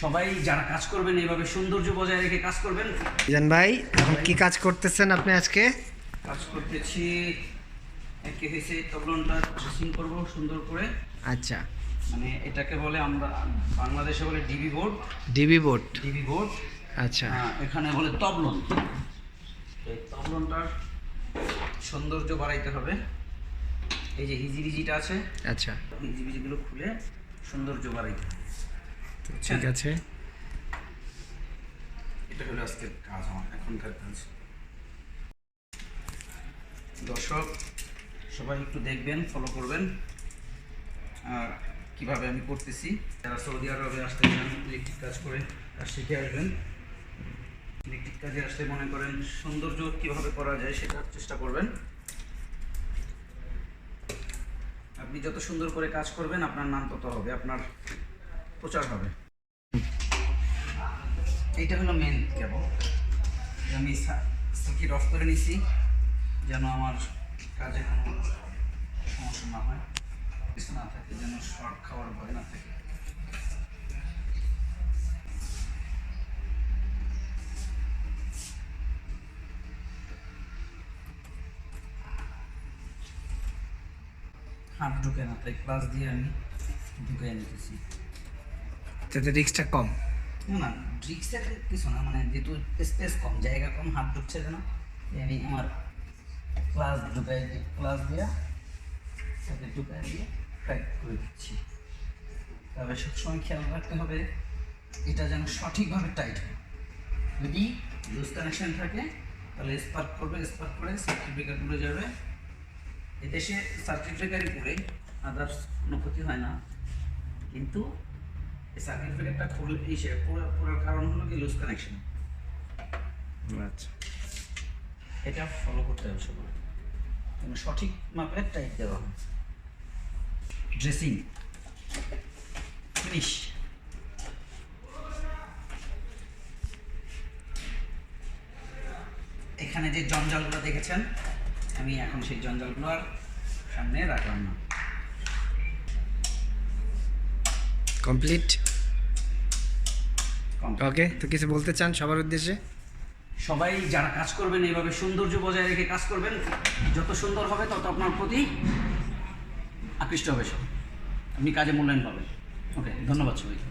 সবাই যারা কাজ করবেন এইভাবে সৌন্দর্য বজায় রেখে কাজ করবেন। জান ভাই, এখন কি কাজ করতেছেন আপনি আজকে? কাজ করতেছি, একে হয়েছে তবলনটা ড্রেসিং করবো সুন্দর করে। আচ্ছা, মানে এটাকে বলে আমরা বাংলাদেশে বলে DB board. DB board. DB board, আচ্ছা। এখানে বলে তবলন। এই তবলনটার সৌন্দর্য বাড়াইতে হবে। এই যে হিজিবিজিটা আছে, আচ্ছা, হিজিবিজিগুলো খুলে সৌন্দর্য বাড়াইতে হবে। ঠিক আছে। এটা হলো আজকের কাজ, আমার এখনকার কাজ। দর্শক সবাই একটু দেখবেন, ফলো করবেন আর কীভাবে আমি করতেছি। যারা সৌদি আরবে আসতে চান ইলেকট্রিক কাজ করে কাজ শিখে আসবেন। ইলেকট্রিক কাজে আসলে মনে করেন সৌন্দর্য কীভাবে করা যায় সেটা চেষ্টা করবেন। আপনি যত সুন্দর করে কাজ করবেন আপনার নাম তত হবে, আপনার প্রচার হবে। এইটা হলো মেন কেবল, আমি সার্কিট অফ করে নিছি যেন আমার কাজে কোনো সমস্যা না হয়, কিছু না থাকে, যেন শর্ট খাওয়ার ভয় না থাকে। হাত ঢুকে না, তাই ক্লাস দিয়ে আমি ঢুকে নিতেছি যাতে রিস্কটা কম। না, ড্রিক্সের কিছু না, মানে যেহেতু স্পেস কম, জায়গা কম, হাত ঢুকছে না, আমি আমার ক্লাস ঢুকাই দিই, ক্লাস দিয়ে সাথে ঢুকাই দিয়ে টাইট করে দিচ্ছি। তবে সবসময় খেয়াল রাখতে হবে এটা যেন সঠিকভাবে টাইট হয়। যদি লুজ কানেকশন থাকে তাহলে স্পার্ক করবে, স্পার্ক করে সার্কিট ব্রেকার পুড়ে যাবে। এদেশে সার্কিট ব্রেকারই পুড়ে, আদার্স কোনো ক্ষতি হয় না। কিন্তু এই সার্কিট ব্রেকারটা খুলে পুরার কারণ হলো কি লুজ কানেকশন। আচ্ছা, এটা ফলো করতে হবে সবাই, মানে সঠিক মাপের টাইট দেওয়া হয়। Dressing finish. এখানে যে জঞ্জালগুলো দেখেছেন আমি এখন সেই জঞ্জালগুলো আর সামনে রাখলাম না। কমপ্লিট। ওকে, তো কিছু বলতে চান সবার উদ্দেশ্যে? সবাই যারা কাজ করবেন এইভাবে সৌন্দর্য বজায় রেখে কাজ করবেন, যত সুন্দর হবে তত আপনার প্রতি আকৃষ্ট হবে সব, আপনি কাজে মূল্যায়ন পাবেন। ওকে, ধন্যবাদ সবাইকে।